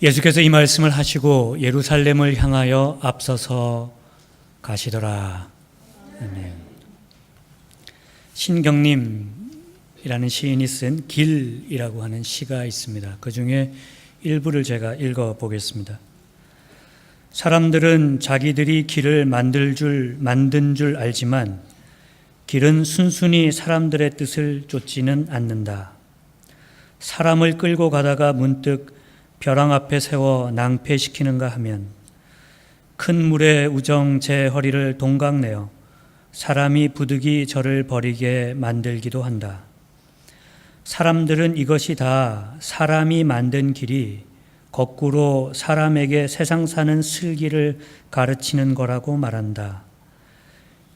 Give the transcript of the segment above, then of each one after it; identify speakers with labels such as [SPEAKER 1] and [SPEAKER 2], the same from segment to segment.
[SPEAKER 1] 예수께서 이 말씀을 하시고 예루살렘을 향하여 앞서서 가시더라. 아멘. 신경림이라는 시인이 쓴 길이라고 하는 시가 있습니다. 그 중에 일부를 제가 읽어보겠습니다. 사람들은 자기들이 길을 만든 줄 알지만 길은 순순히 사람들의 뜻을 쫓지는 않는다. 사람을 끌고 가다가 문득 벼랑 앞에 세워 낭패시키는가 하면 큰 물에 우정 제 허리를 동강내어 사람이 부득이 저를 버리게 만들기도 한다. 사람들은 이것이 다 사람이 만든 길이 거꾸로 사람에게 세상 사는 슬기를 가르치는 거라고 말한다.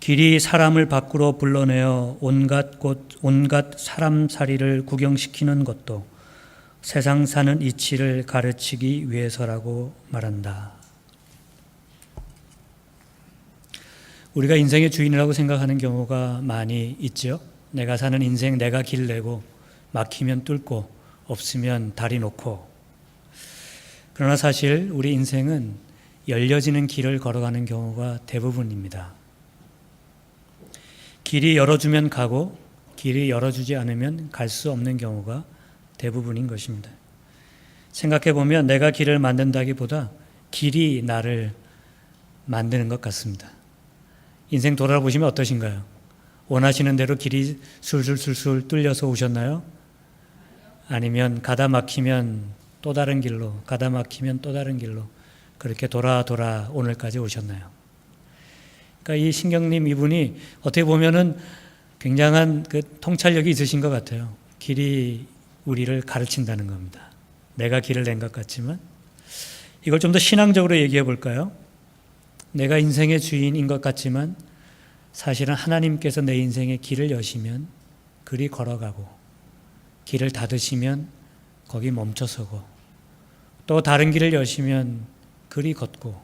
[SPEAKER 1] 길이 사람을 밖으로 불러내어 온갖 사람살이를 구경시키는 것도 세상 사는 이치를 가르치기 위해서라고 말한다. 우리가 인생의 주인이라고 생각하는 경우가 많이 있죠. 내가 사는 인생 내가 길 내고 막히면 뚫고 없으면 다리 놓고. 그러나 사실 우리 인생은 열려지는 길을 걸어가는 경우가 대부분입니다. 길이 열어주면 가고 길이 열어주지 않으면 갈 수 없는 경우가 대부분인 것입니다. 생각해 보면 내가 길을 만든다기보다 길이 나를 만드는 것 같습니다. 인생 돌아보시면 어떠신가요? 원하시는 대로 길이 술술 뚫려서 오셨나요? 아니면 가다 막히면 또 다른 길로, 가다 막히면 또 다른 길로 그렇게 돌아 오늘까지 오셨나요? 그러니까 이 신경님 이분이 어떻게 보면은 굉장한 그 통찰력이 있으신 것 같아요. 길이 우리를 가르친다는 겁니다. 내가 길을 낸 것 같지만 이걸 좀 더 신앙적으로 얘기해 볼까요? 내가 인생의 주인인 것 같지만 사실은 하나님께서 내 인생의 길을 여시면 그리 걸어가고 길을 닫으시면 거기 멈춰서고 또 다른 길을 여시면 그리 걷고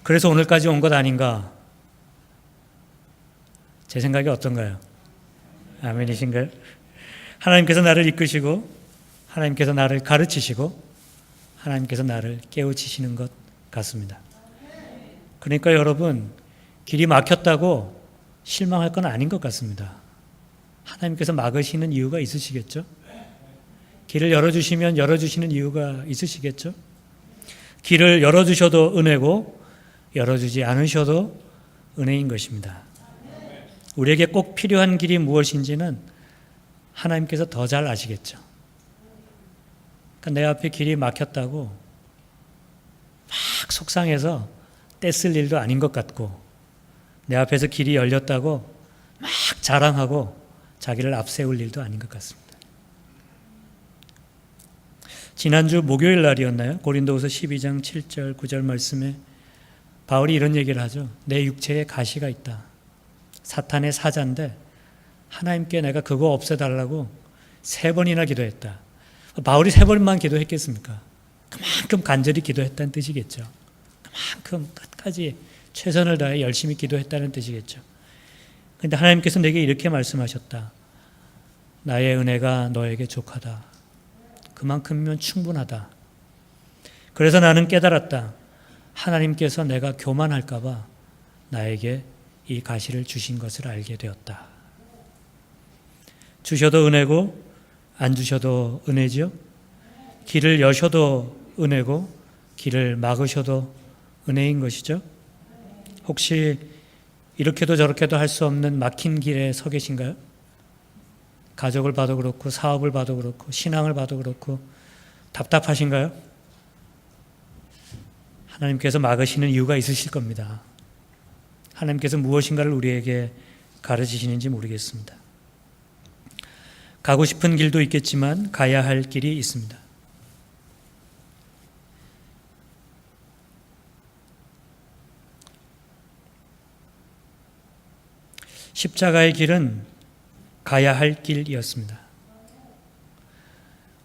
[SPEAKER 1] 그래서 오늘까지 온 것 아닌가? 제 생각이 어떤가요? 아멘이신가요? 하나님께서 나를 이끄시고 하나님께서 나를 가르치시고 하나님께서 나를 깨우치시는 것 같습니다. 그러니까 여러분 길이 막혔다고 실망할 건 아닌 것 같습니다. 하나님께서 막으시는 이유가 있으시겠죠? 길을 열어주시면 열어주시는 이유가 있으시겠죠? 길을 열어주셔도 은혜고 열어주지 않으셔도 은혜인 것입니다. 우리에게 꼭 필요한 길이 무엇인지는 하나님께서 더 잘 아시겠죠. 그러니까 내 앞에 길이 막혔다고 막 속상해서 떼쓸 일도 아닌 것 같고 내 앞에서 길이 열렸다고 막 자랑하고 자기를 앞세울 일도 아닌 것 같습니다. 지난주 목요일 날이었나요? 고린도후서 12장 7절 9절 말씀에 바울이 이런 얘기를 하죠. 내 육체에 가시가 있다. 사탄의 사자인데 하나님께 내가 그거 없애달라고 3번이나 기도했다. 바울이 3번만 기도했겠습니까? 그만큼 간절히 기도했다는 뜻이겠죠. 그만큼 끝까지 최선을 다해 열심히 기도했다는 뜻이겠죠. 그런데 하나님께서 내게 이렇게 말씀하셨다. 나의 은혜가 너에게 족하다. 그만큼이면 충분하다. 그래서 나는 깨달았다. 하나님께서 내가 교만할까 봐 나에게 이 가시를 주신 것을 알게 되었다. 주셔도 은혜고 안 주셔도 은혜죠. 길을 여셔도 은혜고 길을 막으셔도 은혜인 것이죠. 혹시 이렇게도 저렇게도 할 수 없는 막힌 길에 서 계신가요? 가족을 봐도 그렇고 사업을 봐도 그렇고 신앙을 봐도 그렇고 답답하신가요? 하나님께서 막으시는 이유가 있으실 겁니다. 하나님께서 무엇인가를 우리에게 가르치시는지 모르겠습니다. 가고 싶은 길도 있겠지만 가야 할 길이 있습니다. 십자가의 길은 가야 할 길이었습니다.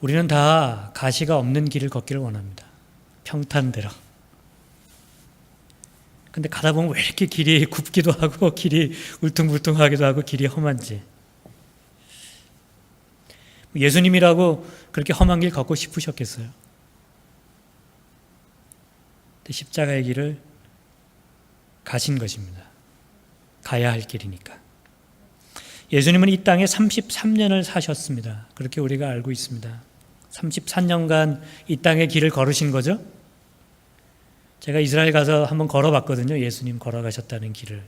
[SPEAKER 1] 우리는 다 가시가 없는 길을 걷기를 원합니다. 평탄대로. 근데 가다 보면 왜 이렇게 길이 굽기도 하고 길이 울퉁불퉁하기도 하고 길이 험한지. 예수님이라고 그렇게 험한 길 걷고 싶으셨겠어요? 십자가의 길을 가신 것입니다. 가야 할 길이니까. 예수님은 이 땅에 33년을 사셨습니다. 그렇게 우리가 알고 있습니다. 33년간 이 땅의 길을 걸으신 거죠. 제가 이스라엘 가서 한번 걸어봤거든요. 예수님 걸어가셨다는 길을.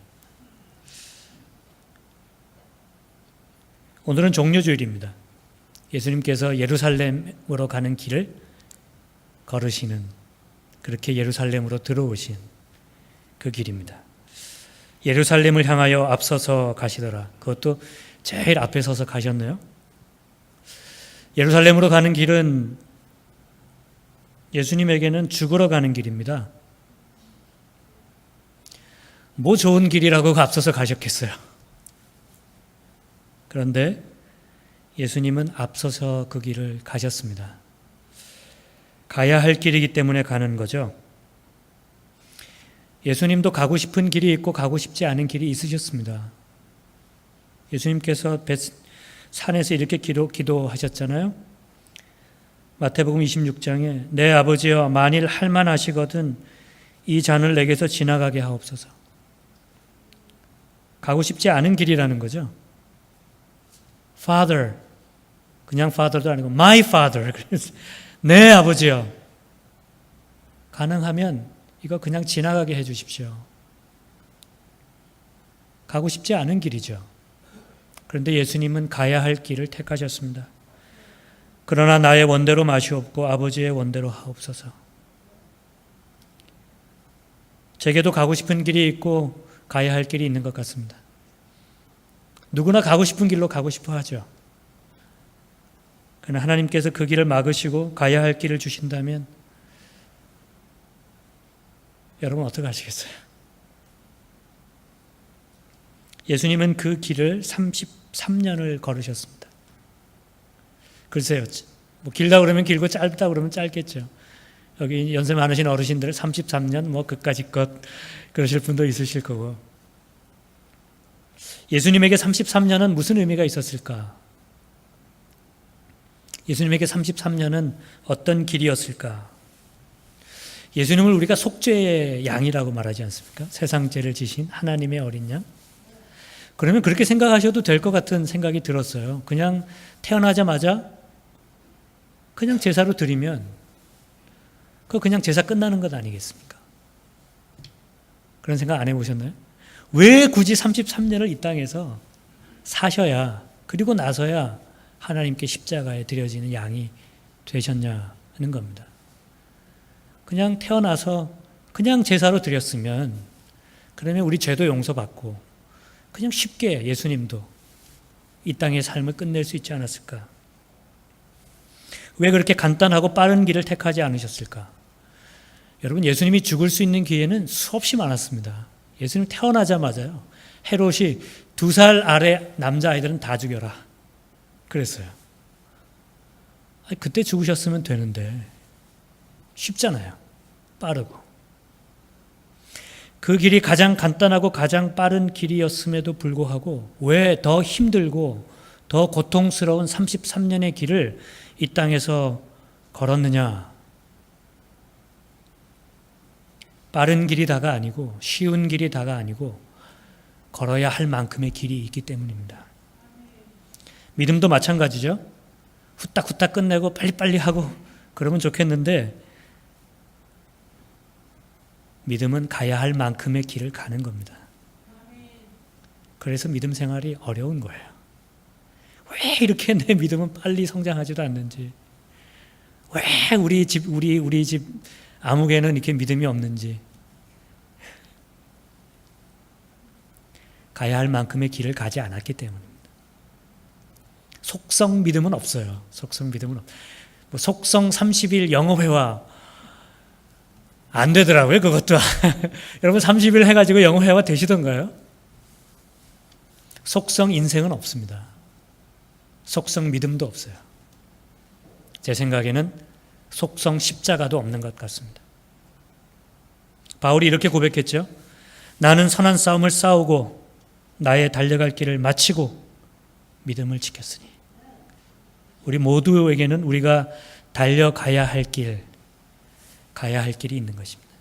[SPEAKER 1] 오늘은 종료주일입니다. 예수님께서 예루살렘으로 가는 길을 걸으시는, 그렇게 예루살렘으로 들어오신 그 길입니다. 예루살렘을 향하여 앞서서 가시더라. 그것도 제일 앞에 서서 가셨네요. 예루살렘으로 가는 길은 예수님에게는 죽으러 가는 길입니다. 뭐 좋은 길이라고 앞서서 가셨겠어요. 그런데 예수님은 앞서서 그 길을 가셨습니다. 가야 할 길이기 때문에 가는 거죠. 예수님도 가고 싶은 길이 있고 가고 싶지 않은 길이 있으셨습니다. 예수님께서 산에서 이렇게 기도하셨잖아요. 마태복음 26장에 내 아버지여 만일 할만하시거든 이 잔을 내게서 지나가게 하옵소서. 가고 싶지 않은 길이라는 거죠. Father, 그냥 Father도 아니고 My Father, 내 아버지여 가능하면 이거 그냥 지나가게 해 주십시오. 가고 싶지 않은 길이죠. 그런데 예수님은 가야 할 길을 택하셨습니다. 그러나 나의 원대로 마시옵고 아버지의 원대로 하옵소서. 제게도 가고 싶은 길이 있고 가야 할 길이 있는 것 같습니다. 누구나 가고 싶은 길로 가고 싶어 하죠. 그러나 하나님께서 그 길을 막으시고 가야 할 길을 주신다면 여러분 어떻게 하시겠어요? 예수님은 그 길을 33년을 걸으셨습니다. 글쎄요, 뭐 길다 그러면 길고 짧다 그러면 짧겠죠. 여기 연세 많으신 어르신들 33년 뭐 그까짓 것 그러실 분도 있으실 거고. 예수님에게 33년은 무슨 의미가 있었을까? 예수님에게 33년은 어떤 길이었을까? 예수님을 우리가 속죄의 양이라고 말하지 않습니까? 세상 죄를 지신 하나님의 어린 양. 그러면 그렇게 생각하셔도 될 것 같은 생각이 들었어요. 그냥 태어나자마자 그냥 제사로 드리면 그거 그냥 제사 끝나는 것 아니겠습니까? 그런 생각 안 해보셨나요? 왜 굳이 33년을 이 땅에서 사셔야 그리고 나서야 하나님께 십자가에 드려지는 양이 되셨냐 하는 겁니다. 그냥 태어나서 그냥 제사로 드렸으면 그러면 우리 죄도 용서받고 그냥 쉽게 예수님도 이 땅의 삶을 끝낼 수 있지 않았을까? 왜 그렇게 간단하고 빠른 길을 택하지 않으셨을까? 여러분, 예수님이 죽을 수 있는 기회는 수없이 많았습니다. 예수님 태어나자마자요, 헤롯이 2살 아래 남자아이들은 다 죽여라 그랬어요. 그때 죽으셨으면 되는데 쉽잖아요. 빠르고. 그 길이 가장 간단하고 가장 빠른 길이었음에도 불구하고 왜 더 힘들고 더 고통스러운 33년의 길을 이 땅에서 걸었느냐? 빠른 길이 다가 아니고 쉬운 길이 다가 아니고 걸어야 할 만큼의 길이 있기 때문입니다. 믿음도 마찬가지죠. 후딱후딱 끝내고 빨리빨리 하고 그러면 좋겠는데 믿음은 가야 할 만큼의 길을 가는 겁니다. 그래서 믿음 생활이 어려운 거예요. 왜 이렇게 내 믿음은 빨리 성장하지도 않는지, 왜 우리 집 아무개는 이렇게 믿음이 없는지, 가야 할 만큼의 길을 가지 않았기 때문입니다. 속성 믿음은 없어요. 속성 믿음은 뭐 속성 30일 영어회화 안 되더라고요. 그것도 여러분 30일 해가지고 영어회화 되시던가요? 속성 인생은 없습니다. 속성 믿음도 없어요. 제 생각에는 속성 십자가도 없는 것 같습니다. 바울이 이렇게 고백했죠. 나는 선한 싸움을 싸우고 나의 달려갈 길을 마치고 믿음을 지켰으니. 우리 모두에게는 우리가 달려가야 할 길, 가야 할 길이 있는 것입니다.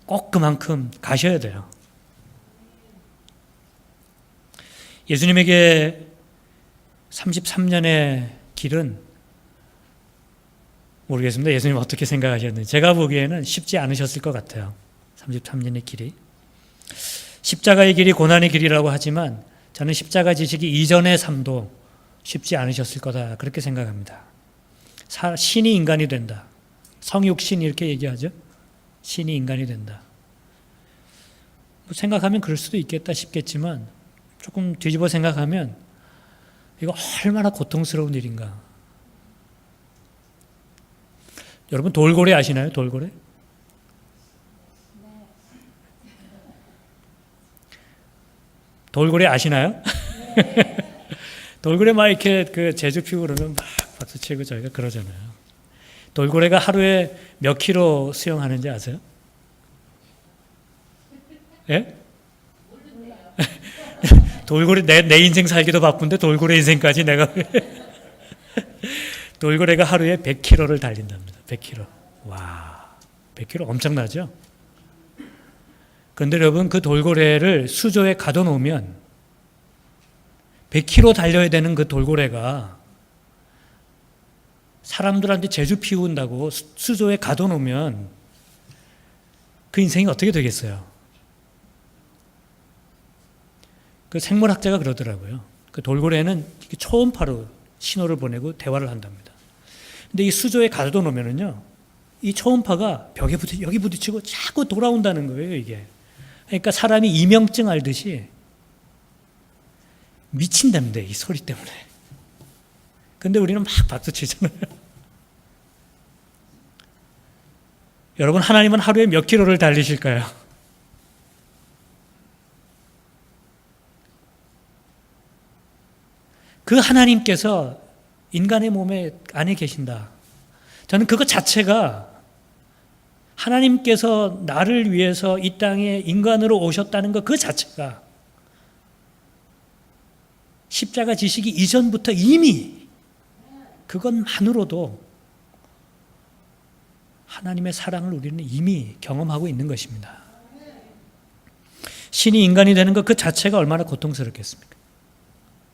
[SPEAKER 1] 꼭 그만큼 가셔야 돼요. 예수님에게 33년의 길은 모르겠습니다. 예수님 어떻게 생각하셨는지. 제가 보기에는 쉽지 않으셨을 것 같아요. 33년의 길이. 십자가의 길이 고난의 길이라고 하지만 저는 십자가 지시기 이전의 삶도 쉽지 않으셨을 거다. 그렇게 생각합니다. 신이 인간이 된다. 성육신 이렇게 얘기하죠. 신이 인간이 된다. 생각하면 그럴 수도 있겠다 싶겠지만 조금 뒤집어 생각하면 이거 얼마나 고통스러운 일인가. 여러분 돌고래 아시나요? 돌고래? 돌고래 아시나요? 돌고래 막 이렇게 그 재주 피우고 그러면 막 박수 치고 저희가 그러잖아요. 돌고래가 하루에 몇 킬로 수영하는지 아세요? 예? 돌고래 내 인생 살기도 바쁜데 돌고래 인생까지 내가 돌고래가 하루에 100km를 달린답니다. 100km. 와, 100km 엄청나죠? 그런데 여러분 그 돌고래를 수조에 가둬놓으면 100km 달려야 되는 그 돌고래가 사람들한테 재주 피운다고 수조에 가둬놓으면 그 인생이 어떻게 되겠어요? 그 생물학자가 그러더라고요. 그 돌고래는 초음파로 신호를 보내고 대화를 한답니다. 근데 이 수조에 가둬놓으면은요, 이 초음파가 벽에 여기 부딪히고 자꾸 돌아온다는 거예요, 이게. 그러니까 사람이 이명증 앓듯이 미친답니다, 이 소리 때문에. 근데 우리는 막 박수 치잖아요. 여러분, 하나님은 하루에 몇 킬로를 달리실까요? 그 하나님께서 인간의 몸에 안에 계신다. 저는 그것 자체가 하나님께서 나를 위해서 이 땅에 인간으로 오셨다는 것 그 자체가 십자가 지시기 이전부터 이미 그것만으로도 하나님의 사랑을 우리는 이미 경험하고 있는 것입니다. 신이 인간이 되는 것 그 자체가 얼마나 고통스럽겠습니까?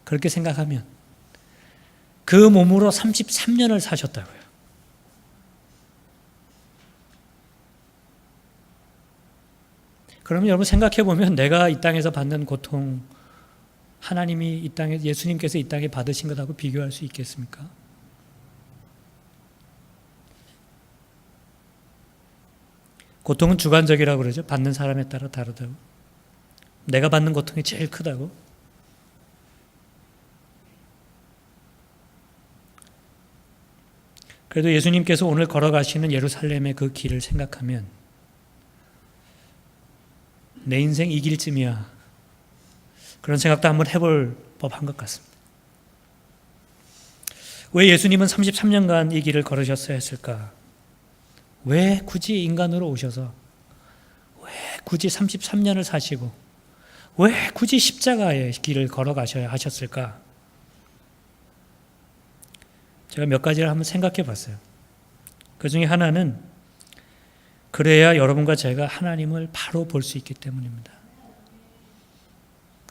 [SPEAKER 1] 그렇게 생각하면 그 몸으로 33년을 사셨다고요. 그러면 여러분 생각해 보면 내가 이 땅에서 받는 고통, 하나님이 이 땅에, 예수님께서 이 땅에 받으신 것하고 비교할 수 있겠습니까? 고통은 주관적이라고 그러죠. 받는 사람에 따라 다르다고. 내가 받는 고통이 제일 크다고. 그래도 예수님께서 오늘 걸어가시는 예루살렘의 그 길을 생각하면 내 인생 이 길쯤이야. 그런 생각도 한번 해볼 법한 것 같습니다. 왜 예수님은 33년간 이 길을 걸으셨어야 했을까? 왜 굳이 인간으로 오셔서, 왜 굳이 33년을 사시고, 왜 굳이 십자가의 길을 걸어가셔야 하셨을까? 제가 몇 가지를 한번 생각해 봤어요. 그 중에 하나는 그래야 여러분과 제가 하나님을 바로 볼 수 있기 때문입니다.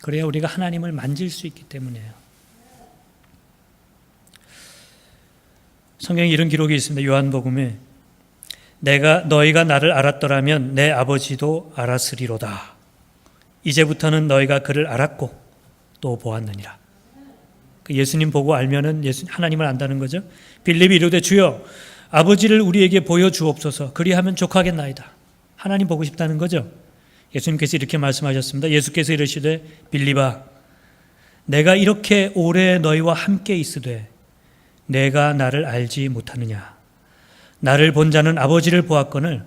[SPEAKER 1] 그래야 우리가 하나님을 만질 수 있기 때문이에요. 성경에 이런 기록이 있습니다. 요한복음에 너희가 나를 알았더라면 내 아버지도 알았으리로다. 이제부터는 너희가 그를 알았고 또 보았느니라. 예수님 보고 알면은 하나님을 안다는 거죠. 빌립이 이르되 주여 아버지를 우리에게 보여주옵소서. 그리하면 족하겠나이다. 하나님 보고 싶다는 거죠. 예수님께서 이렇게 말씀하셨습니다. 예수께서 이르시되 빌립아 내가 이렇게 오래 너희와 함께 있으되 내가 나를 알지 못하느냐. 나를 본 자는 아버지를 보았거늘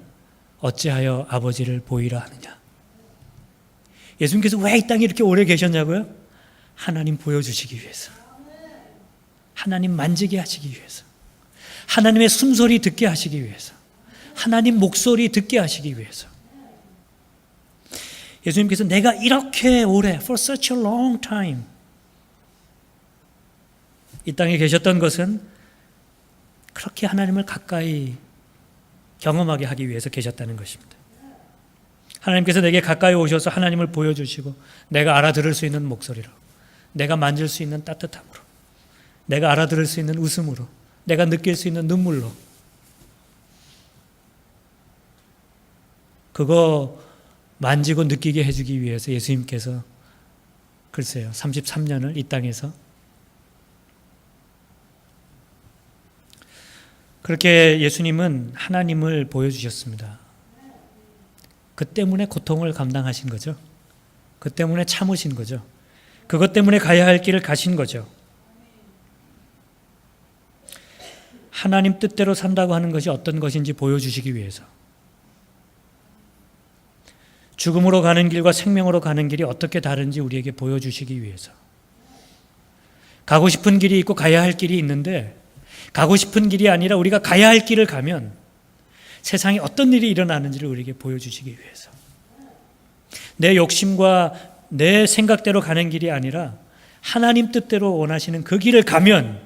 [SPEAKER 1] 어찌하여 아버지를 보이라 하느냐. 예수님께서 왜 이 땅에 이렇게 오래 계셨냐고요? 하나님 보여주시기 위해서. 하나님 만지게 하시기 위해서. 하나님의 숨소리 듣게 하시기 위해서. 하나님 목소리 듣게 하시기 위해서. 예수님께서 내가 이렇게 오래 for such a long time 이 땅에 계셨던 것은 그렇게 하나님을 가까이 경험하게 하기 위해서 계셨다는 것입니다. 하나님께서 내게 가까이 오셔서 하나님을 보여주시고 내가 알아들을 수 있는 목소리로, 내가 만질 수 있는 따뜻함으로, 내가 알아들을 수 있는 웃음으로, 내가 느낄 수 있는 눈물로, 그거 만지고 느끼게 해주기 위해서 예수님께서 글쎄요 33년을 이 땅에서 그렇게 예수님은 하나님을 보여주셨습니다. 그 때문에 고통을 감당하신 거죠. 그 때문에 참으신 거죠. 그것 때문에 가야 할 길을 가신 거죠. 하나님 뜻대로 산다고 하는 것이 어떤 것인지 보여주시기 위해서, 죽음으로 가는 길과 생명으로 가는 길이 어떻게 다른지 우리에게 보여주시기 위해서, 가고 싶은 길이 있고 가야 할 길이 있는데 가고 싶은 길이 아니라 우리가 가야 할 길을 가면 세상에 어떤 일이 일어나는지를 우리에게 보여주시기 위해서, 내 욕심과 내 생각대로 가는 길이 아니라 하나님 뜻대로 원하시는 그 길을 가면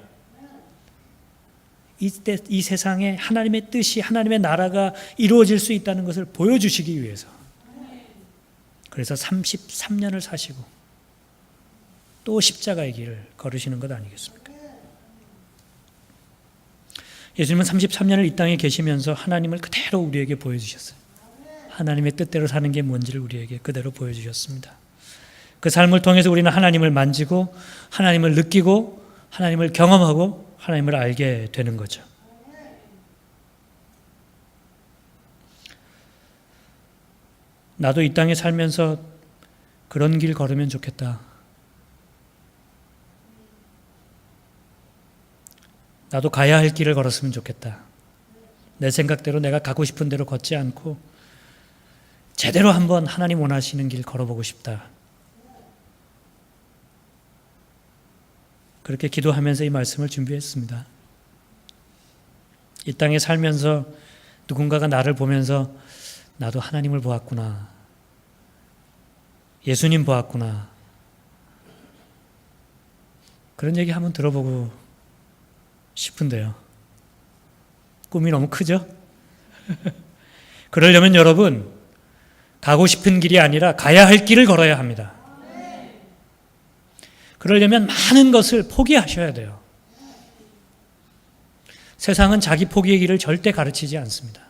[SPEAKER 1] 이 세상에 하나님의 뜻이, 하나님의 나라가 이루어질 수 있다는 것을 보여주시기 위해서, 그래서 33년을 사시고 또 십자가의 길을 걸으시는 것 아니겠습니까? 예수님은 33년을 이 땅에 계시면서 하나님을 그대로 우리에게 보여주셨어요. 하나님의 뜻대로 사는 게 뭔지를 우리에게 그대로 보여주셨습니다. 그 삶을 통해서 우리는 하나님을 만지고 하나님을 느끼고 하나님을 경험하고 하나님을 알게 되는 거죠. 나도 이 땅에 살면서 그런 길 걸으면 좋겠다. 나도 가야 할 길을 걸었으면 좋겠다. 내 생각대로 내가 가고 싶은 대로 걷지 않고 제대로 한번 하나님 원하시는 길 걸어보고 싶다. 그렇게 기도하면서 이 말씀을 준비했습니다. 이 땅에 살면서 누군가가 나를 보면서 나도 하나님을 보았구나, 예수님 보았구나, 그런 얘기 한번 들어보고 싶은데요. 꿈이 너무 크죠? 그러려면 여러분, 가고 싶은 길이 아니라 가야 할 길을 걸어야 합니다. 그러려면 많은 것을 포기하셔야 돼요. 세상은 자기 포기의 길을 절대 가르치지 않습니다.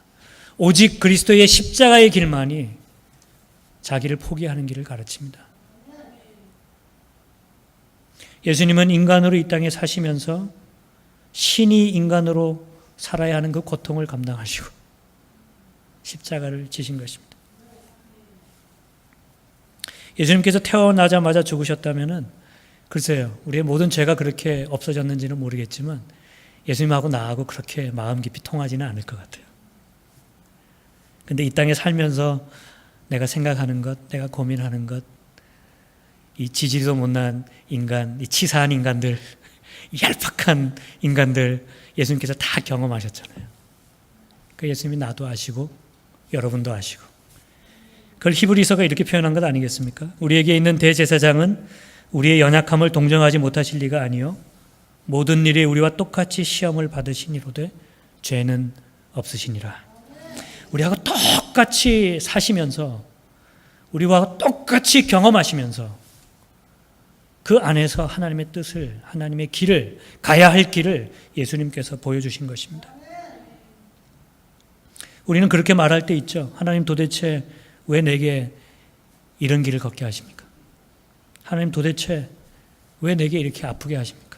[SPEAKER 1] 오직 그리스도의 십자가의 길만이 자기를 포기하는 길을 가르칩니다. 예수님은 인간으로 이 땅에 사시면서 신이 인간으로 살아야 하는 그 고통을 감당하시고 십자가를 지신 것입니다. 예수님께서 태어나자마자 죽으셨다면은 글쎄요, 우리의 모든 죄가 그렇게 없어졌는지는 모르겠지만 예수님하고 나하고 그렇게 마음 깊이 통하지는 않을 것 같아요. 근데 이 땅에 살면서 내가 생각하는 것, 내가 고민하는 것, 이 지지리도 못난 인간, 이 치사한 인간들, 이 얄팍한 인간들 예수님께서 다 경험하셨잖아요. 그 예수님이 나도 아시고 여러분도 아시고, 그걸 히브리서가 이렇게 표현한 것 아니겠습니까? 우리에게 있는 대제사장은 우리의 연약함을 동정하지 못하실 리가 아니요 모든 일에 우리와 똑같이 시험을 받으시니로되 죄는 없으시니라. 우리하고 똑같이 사시면서 우리와 똑같이 경험하시면서 그 안에서 하나님의 뜻을, 하나님의 길을, 가야 할 길을 예수님께서 보여주신 것입니다. 우리는 그렇게 말할 때 있죠. 하나님 도대체 왜 내게 이런 길을 걷게 하십니까? 하나님 도대체 왜 내게 이렇게 아프게 하십니까?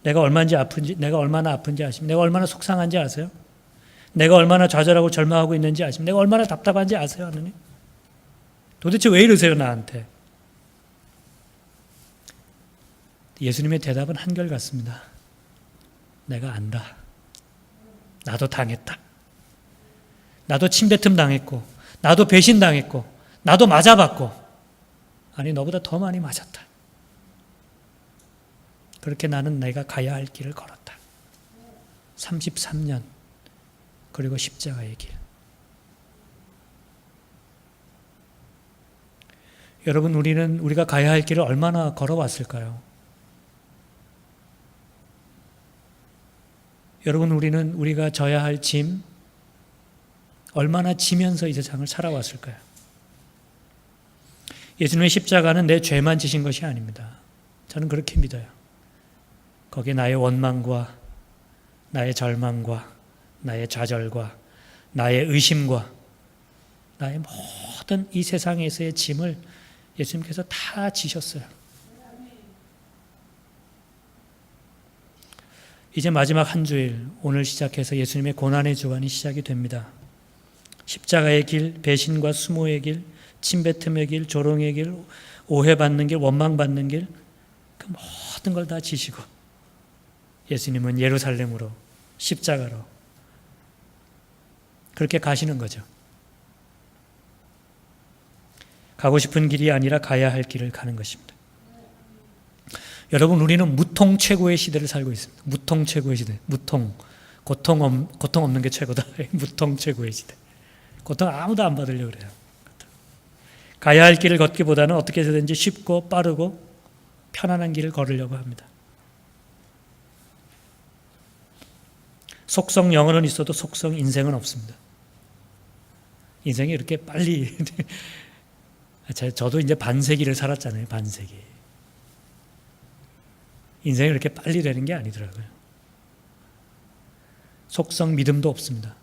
[SPEAKER 1] 내가 얼마나 아픈지 아십니까? 내가 얼마나 속상한지 아세요? 내가 얼마나 좌절하고 절망하고 있는지 아십니까? 내가 얼마나 답답한지 아세요, 하나님? 도대체 왜 이러세요, 나한테? 예수님의 대답은 한결같습니다. 내가 안다. 나도 당했다. 나도 침뱉음 당했고, 나도 배신 당했고, 나도 맞아봤고, 아니 너보다 더 많이 맞았다. 그렇게 나는 내가 가야 할 길을 걸었다. 33년, 그리고 십자가의 길. 여러분, 우리가 가야 할 길을 얼마나 걸어왔을까요? 여러분, 우리가 져야 할 짐, 얼마나 지면서 이 세상을 살아왔을까요? 예수님의 십자가는 내 죄만 지신 것이 아닙니다. 저는 그렇게 믿어요. 거기에 나의 원망과 나의 절망과 나의 좌절과 나의 의심과 나의 모든 이 세상에서의 짐을 예수님께서 다 지셨어요. 이제 마지막 한 주일, 오늘 시작해서 예수님의 고난의 주간이 시작이 됩니다. 십자가의 길, 배신과 수모의 길, 침뱉음의 길, 조롱의 길, 오해받는 길, 원망받는 길, 그 모든 걸 다 지시고 예수님은 예루살렘으로, 십자가로 그렇게 가시는 거죠. 가고 싶은 길이 아니라 가야 할 길을 가는 것입니다. 여러분, 우리는 무통 최고의 시대를 살고 있습니다. 무통 최고의 시대. 무통. 고통 없는 게 최고다. 무통 최고의 시대. 고통 아무도 안 받으려고 그래요. 가야 할 길을 걷기보다는 어떻게 해서든지 쉽고 빠르고 편안한 길을 걸으려고 합니다. 속성 영어는 있어도 속성 인생은 없습니다. 인생이 이렇게 빨리 저도 이제 반세기를 살았잖아요. 반세기. 인생이 이렇게 빨리 되는 게 아니더라고요. 속성 믿음도 없습니다.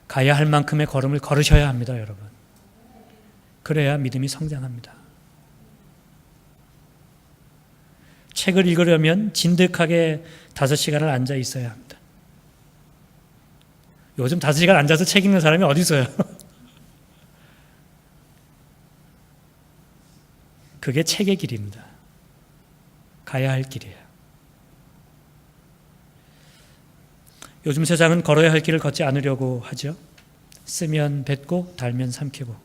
[SPEAKER 1] 가야 할 만큼의 걸음을 걸으셔야 합니다, 여러분. 그래야 믿음이 성장합니다. 책을 읽으려면 진득하게 5시간을 앉아 있어야 합니다. 요즘 5시간 앉아서 책 읽는 사람이 어디 있어요? 그게 책의 길입니다. 가야 할 길이에요. 요즘 세상은 걸어야 할 길을 걷지 않으려고 하죠. 쓰면 뱉고 달면 삼키고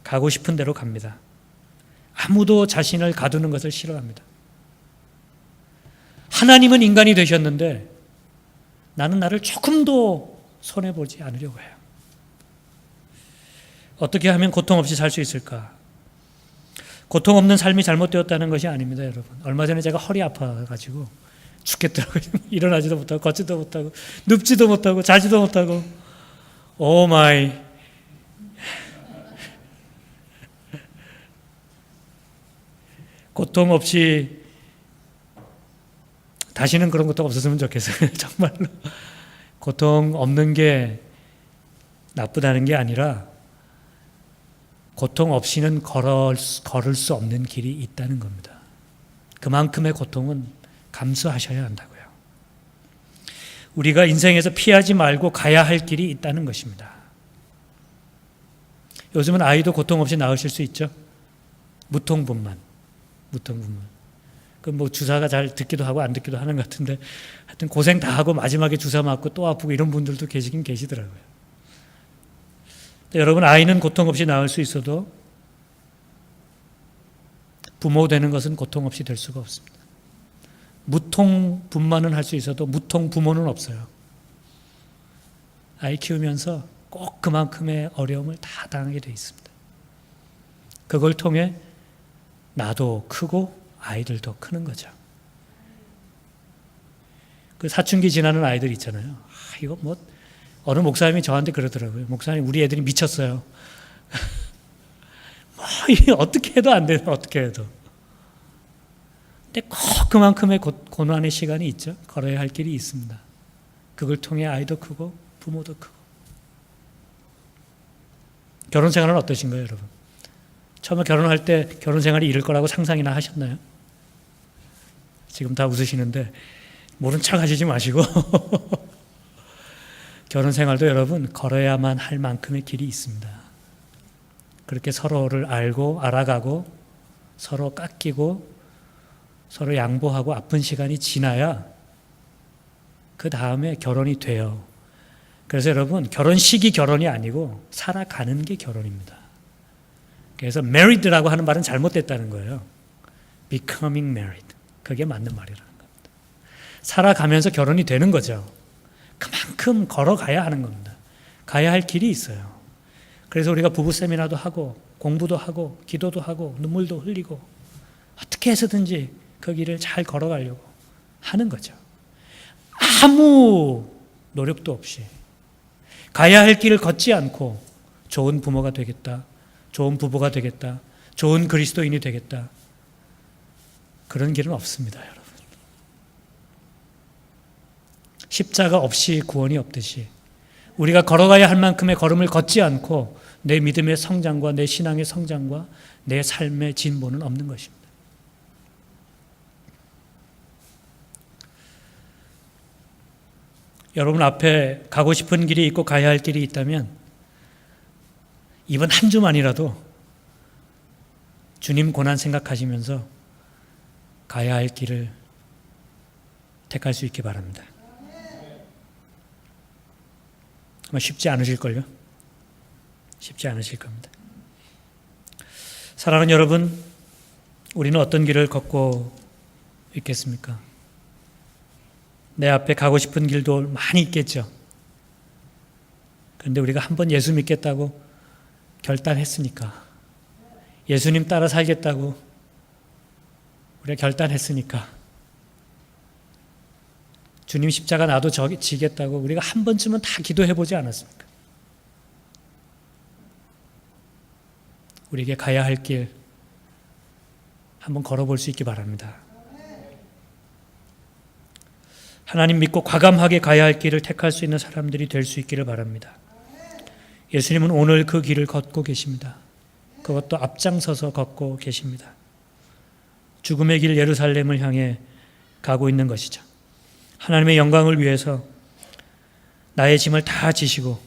[SPEAKER 1] 가고 싶은 대로 갑니다. 아무도 자신을 가두는 것을 싫어합니다. 하나님은 인간이 되셨는데 나는 나를 조금도 손해보지 않으려고 해요. 어떻게 하면 고통 없이 살 수 있을까? 고통 없는 삶이 잘못되었다는 것이 아닙니다, 여러분. 얼마 전에 제가 허리 아파가지고 죽겠더라고요. 일어나지도 못하고 걷지도 못하고 눕지도 못하고 자지도 못하고. 오 마이. 고통 없이 다시는 그런 것도 없었으면 좋겠어요. 정말로. 고통 없는 게 나쁘다는 게 아니라 고통 없이는 걸을 수 없는 길이 있다는 겁니다. 그만큼의 고통은 감수하셔야 한다고요. 우리가 인생에서 피하지 말고 가야 할 길이 있다는 것입니다. 요즘은 아이도 고통 없이 낳으실 수 있죠. 무통분만. 그 뭐 주사가 잘 듣기도 하고 안 듣기도 하는 것 같은데 하여튼 고생 다 하고 마지막에 주사 맞고 또 아프고 이런 분들도 계시긴 계시더라고요. 여러분, 아이는 고통 없이 낳을 수 있어도 부모 되는 것은 고통 없이 될 수가 없습니다. 무통 분만은 할 수 있어도 무통 부모는 없어요. 아이 키우면서 꼭 그만큼의 어려움을 다 당하게 돼 있습니다. 그걸 통해 나도 크고 아이들도 크는 거죠. 그 사춘기 지나는 아이들 있잖아요. 이거 뭐 어느 목사님이 저한테 그러더라고요. 목사님, 우리 애들이 미쳤어요. 뭐 이게 어떻게 해도 안 돼요. 어떻게 해도. 근데 꼭 그만큼의 고난의 시간이 있죠. 걸어야 할 길이 있습니다. 그걸 통해 아이도 크고 부모도 크고. 결혼 생활은 어떠신가요, 여러분? 처음에 결혼할 때 결혼 생활이 이럴 거라고 상상이나 하셨나요? 지금 다 웃으시는데 모른 척 하시지 마시고 결혼 생활도 여러분 걸어야만 할 만큼의 길이 있습니다. 그렇게 서로를 알고 알아가고 서로 깎이고 서로 양보하고 아픈 시간이 지나야 그 다음에 결혼이 돼요. 그래서 여러분, 결혼식이 결혼이 아니고 살아가는 게 결혼입니다. 그래서 married라고 하는 말은 잘못됐다는 거예요. becoming married. 그게 맞는 말이라는 겁니다. 살아가면서 결혼이 되는 거죠. 그만큼 걸어가야 하는 겁니다. 가야 할 길이 있어요. 그래서 우리가 부부 세미나도 하고 공부도 하고 기도도 하고 눈물도 흘리고 어떻게 해서든지 그 길을 잘 걸어가려고 하는 거죠. 아무 노력도 없이 가야 할 길을 걷지 않고 좋은 부모가 되겠다, 좋은 부부가 되겠다, 좋은 그리스도인이 되겠다. 그런 길은 없습니다, 여러분. 십자가 없이 구원이 없듯이 우리가 걸어가야 할 만큼의 걸음을 걷지 않고 내 믿음의 성장과 내 신앙의 성장과 내 삶의 진보는 없는 것입니다. 여러분 앞에 가고 싶은 길이 있고 가야 할 길이 있다면 이번 한 주만이라도 주님 고난 생각하시면서 가야 할 길을 택할 수 있기 바랍니다. 아마 쉽지 않으실걸요? 쉽지 않으실 겁니다. 사랑하는 여러분, 우리는 어떤 길을 걷고 있겠습니까? 내 앞에 가고 싶은 길도 많이 있겠죠. 그런데 우리가 한번 예수 믿겠다고 결단했으니까, 예수님 따라 살겠다고 우리가 결단했으니까, 주님 십자가 나도 지겠다고 우리가 한 번쯤은 다 기도해보지 않았습니까? 우리에게 가야 할 길 한번 걸어볼 수 있기 바랍니다. 하나님 믿고 과감하게 가야 할 길을 택할 수 있는 사람들이 될 수 있기를 바랍니다. 예수님은 오늘 그 길을 걷고 계십니다. 그것도 앞장서서 걷고 계십니다. 죽음의 길 예루살렘을 향해 가고 있는 것이죠. 하나님의 영광을 위해서 나의 짐을 다 지시고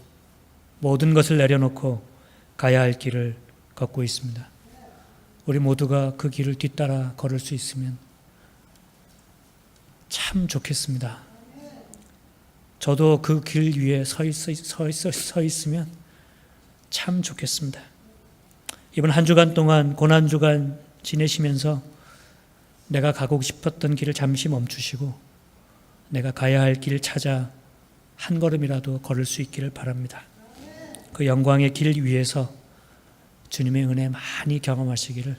[SPEAKER 1] 모든 것을 내려놓고 가야 할 길을 걷고 있습니다. 우리 모두가 그 길을 뒤따라 걸을 수 있으면 참 좋겠습니다. 저도 그 길 위에 서 있으면 참 좋겠습니다. 이번 한 주간 동안 고난주간 지내시면서 내가 가고 싶었던 길을 잠시 멈추시고 내가 가야 할 길을 찾아 한 걸음이라도 걸을 수 있기를 바랍니다. 그 영광의 길 위에서 주님의 은혜 많이 경험하시기를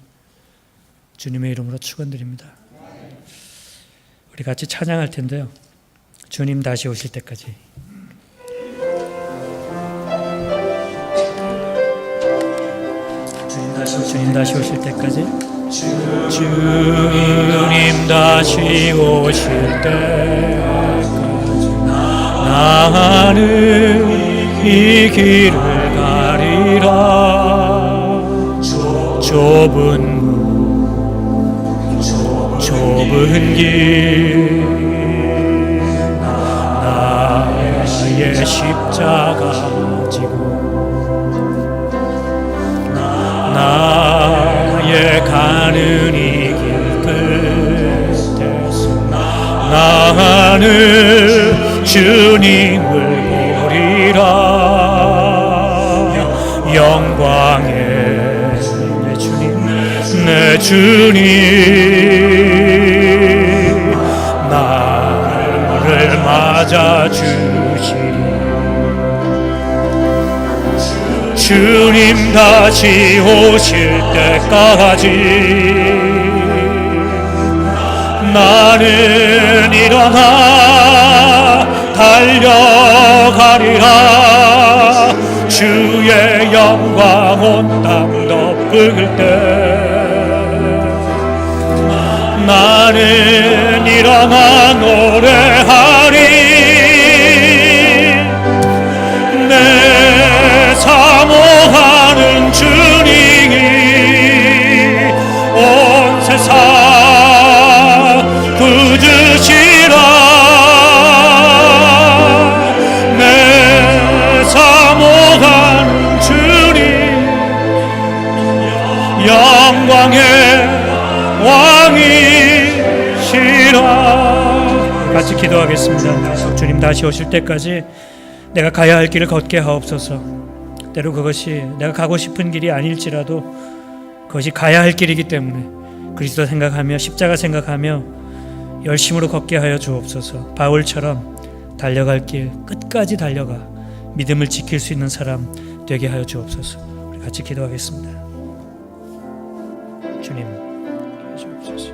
[SPEAKER 1] 주님의 이름으로 축원드립니다. 우리 같이 찬양할 텐데요. 주님 다시 오실 때까지. 주님 다시 오실 때까지. 주님 다시 오실 때까지 나는 이 길을 가리라. 좁은 길 나의 십자가 지고 나의 가는 이 길 끝에서 나는 주님을 보리라. 영광의 내 주님 나를 맞아주시리. 주님 다시 오실 때까지 나는 일어나 달려가리라. 주의 영광 온 땅 덮을 때 나는 일어나 노래하리. 내 사모하는 주님이 온 세상 부으시라. 내 사모하는 주님 영광의 왕이시라. 같이 기도하겠습니다. 주님 다시 오실 때까지 내가 가야 할 길을 걷게 하옵소서. 때로 그것이 내가 가고 싶은 길이 아닐지라도 그것이 가야 할 길이기 때문에 그리스도 생각하며 십자가 생각하며 열심으로 걷게 하여 주옵소서. 바울처럼 달려갈 길 끝까지 달려가 믿음을 지킬 수 있는 사람 되게 하여 주옵소서. 우리 같이 기도하겠습니다. 주님 주옵소서.